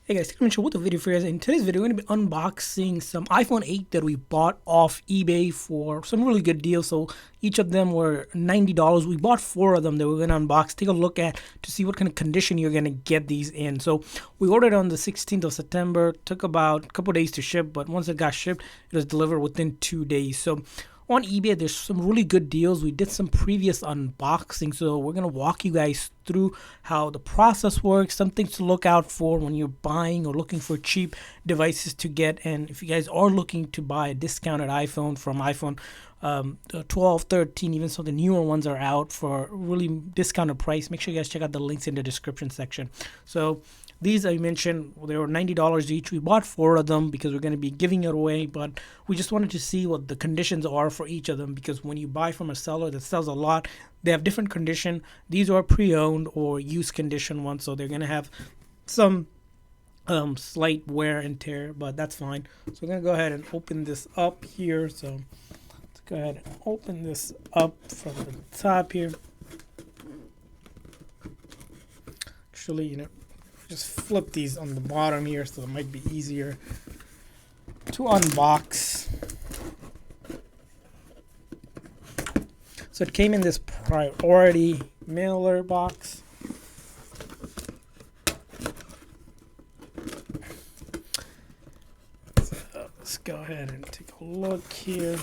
Hey guys, I'm with a video for you guys. In today's video, we're going to be unboxing some iPhone 8 that we bought off eBay for some really good deals. So each of them were $90. We bought 4 of them that we're going to unbox, take a look at to see what kind of condition you're going to get these in. So we ordered on the 16th of September, took about a couple days to ship, but once it got shipped, it was delivered within 2 days. So on eBay, there's some really good deals. We did some previous unboxing, so we're gonna walk you guys through how the process works, some things to look out for when you're buying or looking for cheap devices to get. And if you guys are looking to buy a discounted iPhone from iPhone 12, 13, even some of the newer ones are out for really discounted price, make sure you guys check out the links in the description section. So these I mentioned, they were $90 each. We bought 4 of them because we're going to be giving it away, but we just wanted to see what the conditions are for each of them, because when you buy from a seller that sells a lot, they have different condition. These are pre-owned or used condition ones, so they're going to have some slight wear and tear, but that's fine. So we're going to go ahead and open this up here. So let's go ahead and open this up from the top here. Actually, just flip these on the bottom here, so it might be easier to unbox. So it came in this priority mailer box. So let's go ahead and take a look here.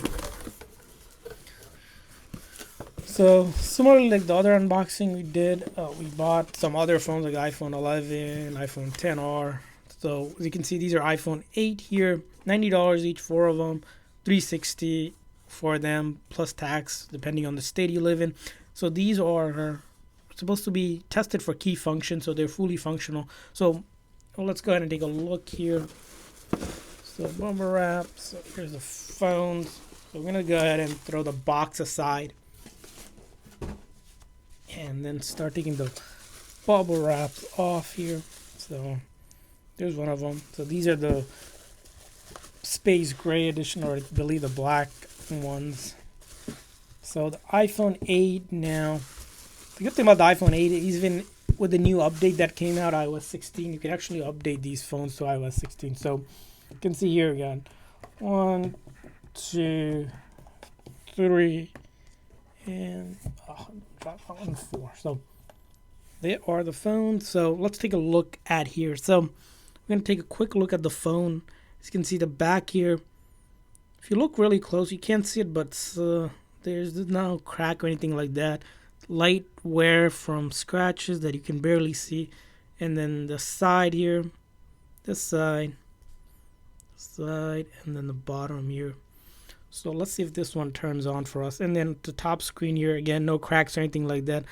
So similarly like the other unboxing we did, we bought some other phones like iPhone 11, iPhone 10R. So as you can see, these are iPhone 8 here, $90 each, 4 of them, $360 for them plus tax depending on the state you live in. So these are supposed to be tested for key function, so they're fully functional. So let's go ahead and take a look here. So bubble wrap. So here's the phones. So we're gonna go ahead and throw the box aside and then start taking the bubble wraps off here. So there's one of them. So these are the space gray edition, or I believe the black ones. So the iPhone 8 now. The good thing about the iPhone 8 is even with the new update that came out, iOS 16, you can actually update these phones to iOS 16. So you can see here again, 1, 2, 3, and 4. So they are the phones. So let's take a look at here. So we're going to take a quick look at the phone. As you can see the back here, if you look really close, you can't see it, but there's no crack or anything like that. Light wear from scratches that you can barely see. And then the side here, this side, and then the bottom here. So let's see if this one turns on for us. And then the top screen here, again, no cracks or anything like that.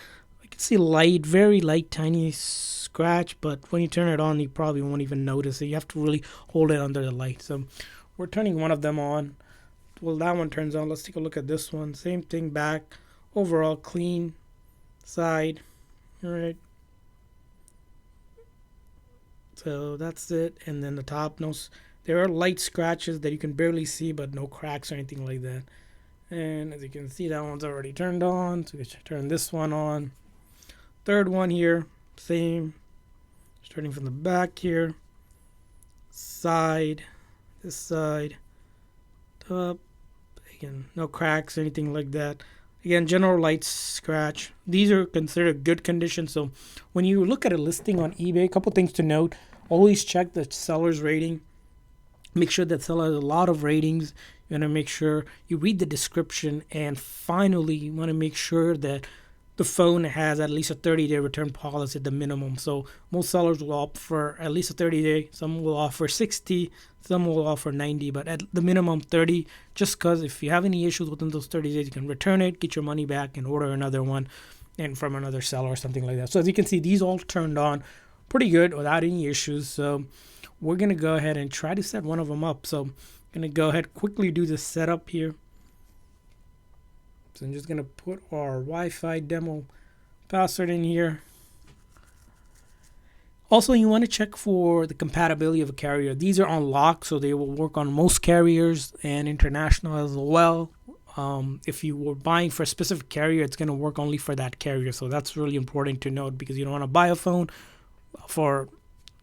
I can see light, very light, tiny scratch, but when you turn it on, you probably won't even notice it. You have to really hold it under the light. So we're turning one of them on. Well, that one turns on. Let's take a look at this one. Same thing back. Overall clean side. All right. So that's it. And then the top, there are light scratches that you can barely see, but no cracks or anything like that. And as you can see, that one's already turned on. So we should turn this one on. Third one here, same. Starting from the back here. Side, this side, top. Again, no cracks or anything like that. Again, general light scratch. These are considered good condition. So when you look at a listing on eBay, a couple things to note. Always check the seller's rating. Make sure that seller has a lot of ratings. You want to make sure you read the description. And finally, you want to make sure that the phone has at least a 30-day return policy at the minimum. So most sellers will offer at least a 30-day. Some will offer 60. Some will offer 90. But at the minimum 30, just because if you have any issues within those 30 days, you can return it, get your money back, and order another one and from another seller or something like that. So as you can see, these all turned on pretty good without any issues. So we're going to go ahead and try to set one of them up. So I'm going to go ahead quickly do the setup here. So I'm just going to put our Wi-Fi demo password in here. Also, you want to check for the compatibility of a carrier. These are unlocked, so they will work on most carriers and international as well. If you were buying for a specific carrier, it's going to work only for that carrier. So that's really important to note, because you don't want to buy a phone for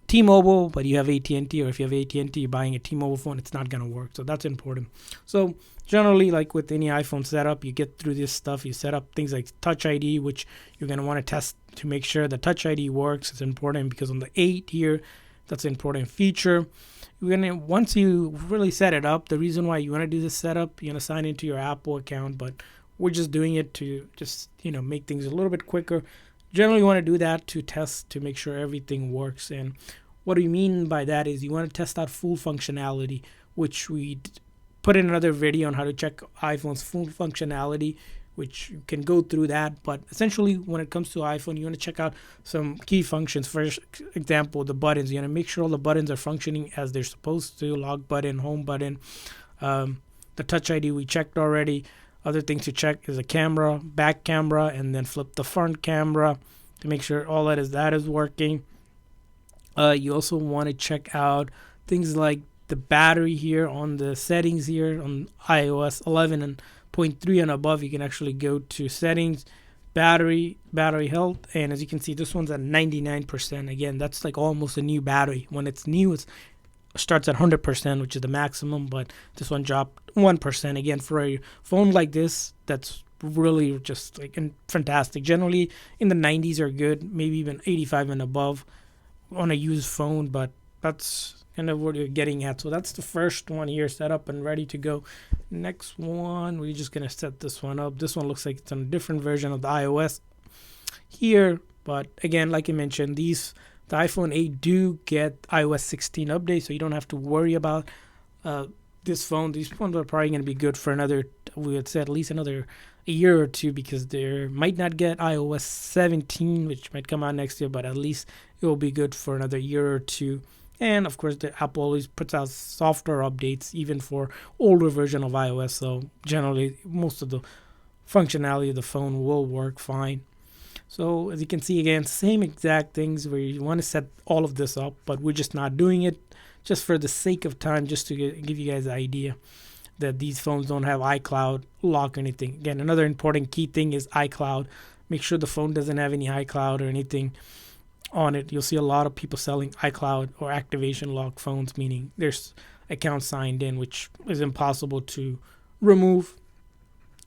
T-Mobile, but you have AT&T, or if you have AT&T, you're buying a T-Mobile phone, it's not going to work. So that's important. So generally, like with any iPhone setup, you get through this stuff. You set up things like Touch ID, which you're going to want to test to make sure the Touch ID works. It's important because on the 8 here, that's an important feature. Once you really set it up, the reason why you want to do this setup, you're going to sign into your Apple account, but we're just doing it to just, make things a little bit quicker. Generally, you want to do that to test to make sure everything works. And what we mean by that is you want to test out full functionality, which we put in another video on how to check iPhone's full functionality, which you can go through that. But essentially, when it comes to iPhone, you want to check out some key functions. For example, the buttons. You want to make sure all the buttons are functioning as they're supposed to. Lock button, home button, the Touch ID we checked already. Other things to check is a camera, back camera, and then flip the front camera to make sure all that is working. You also want to check out things like the battery here on the settings here on iOS 11.3 and above. You can actually go to settings, battery health, and as you can see, this one's at 99%. Again, that's like almost a new battery. When it's new, it starts at 100%, which is the maximum, but this one dropped 1%. Again, for a phone like this, that's really just like fantastic. Generally, in the 90s are good, maybe even 85 and above on a used phone, but that's kind of what you're getting at. So that's the first one here, set up and ready to go. Next one, we're just gonna set this one up. This one looks like it's on a different version of the iOS here, but again, like I mentioned, the iPhone 8 do get iOS 16 update, so you don't have to worry about this phone. These phones are probably going to be good for another, we would say at least another a year or two, because they might not get iOS 17, which might come out next year, but at least it will be good for another year or two. And of course, the Apple always puts out software updates even for older version of iOS, so generally most of the functionality of the phone will work fine. So as you can see, again, same exact things where you want to set all of this up, but we're just not doing it just for the sake of time, just to give you guys an idea that these phones don't have iCloud lock or anything. Again, another important key thing is iCloud. Make sure the phone doesn't have any iCloud or anything on it. You'll see a lot of people selling iCloud or activation lock phones, meaning there's accounts signed in, which is impossible to remove.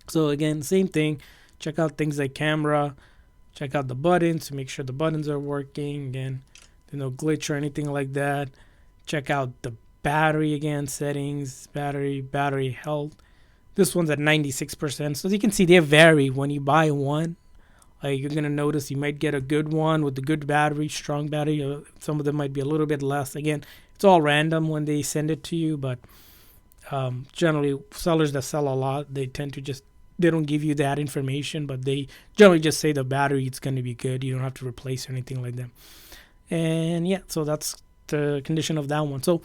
So again, same thing. Check out things like camera. Check out the buttons to make sure the buttons are working. Again, there's no glitch or anything like that. Check out the battery again, settings, battery health. This one's at 96%. So as you can see, they vary when you buy one. Like you're going to notice you might get a good one with a good battery, strong battery. Some of them might be a little bit less. Again, it's all random when they send it to you, but generally sellers that sell a lot, they tend to just, they don't give you that information, but they generally just say the battery is going to be good. You don't have to replace or anything like that. And yeah, so that's the condition of that one. So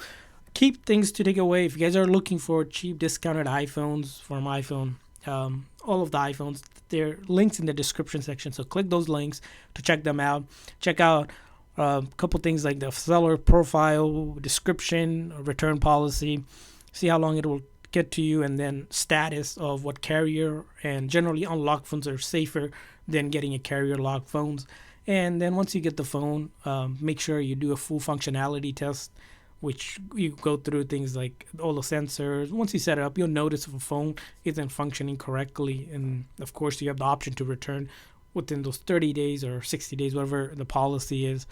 keep things to take away. If you guys are looking for cheap discounted iPhones from iPhone, all of the iPhones, there are links in the description section. So click those links to check them out. Check out a couple things like the seller profile, description, return policy. See how long it will get to you, and then status of what carrier, and generally unlocked phones are safer than getting a carrier locked phones. And then once you get the phone, make sure you do a full functionality test, which you go through things like all the sensors. Once you set it up, you'll notice if a phone isn't functioning correctly, and of course you have the option to return within those 30 days or 60 days, whatever the policy is.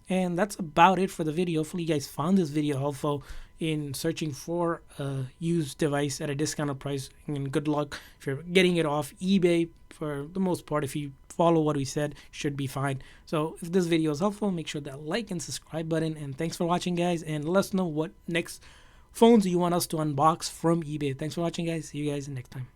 And that's about it for the video. Hopefully you guys found this video helpful in searching for a used device at a discounted price. And good luck if you're getting it off eBay. For the most part, if you follow what we said, should be fine. So if this video is helpful, make sure that like and subscribe button. And thanks for watching, guys. And let us know what next phones you want us to unbox from eBay. Thanks for watching, guys. See you guys next time.